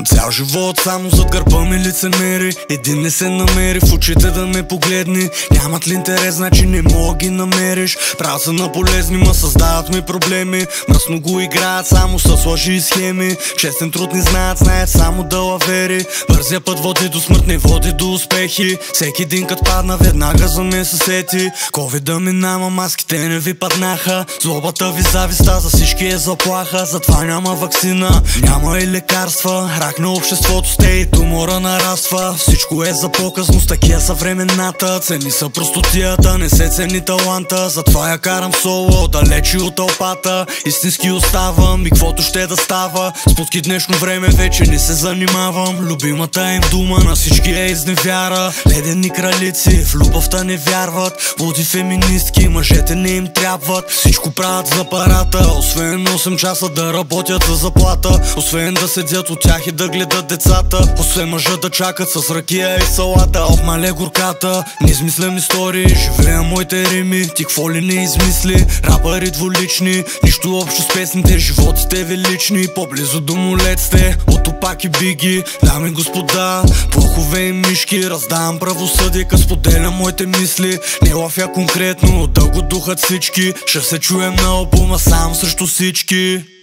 Цял живот само зад гърба ми лицемери. Един не се намери в очите да ме погледни. Нямат ли интерес, значи не мога ги намериш. Правят са на полезни, ма създават ми проблеми. Мръсно го играят само с лъжи и схеми. Честен труд не знаят, знаят само далавери. Бързия път води до смърт, не води до успехи. Всеки един кът падна, веднага за мен се сети. Ковида минава, маските не ви паднаха. Злобата ви, зависта за всички е заплаха. Затова няма ваксина, няма и лекарства. Рак на обществото сте и тумора нараства. Всичко е за по-късно, с такива са времената. Цени са простотията, не се цени таланта. Затова я карам соло, далечи от тълпата. Истински оставам и каквото ще да става. С путки днешно време вече не се занимавам. Любимата им дума на всички е изневяра. Ледени кралици в любовта не вярват. Луди феминистки, мъжете не им трябват. Всичко правят за парата, освен 8 часа да работят за заплата. Освен да седят от тях и да гледат децата. Освен мъжа да чакат с ракия и салата. Ох, мале горката, не измислям истории, живея моите рими. Ти какво ли не измисли? Рапъри двулични, нищо общо с песните, животите велични. По-близо до молеците, от Тупак и Биги. Дами и господа, плохове и мишки. Раздавам правосъдие, къс споделям моите мисли. Не лафя конкретно, дълго духат всички. Ще се чуем на албума сам срещу всички.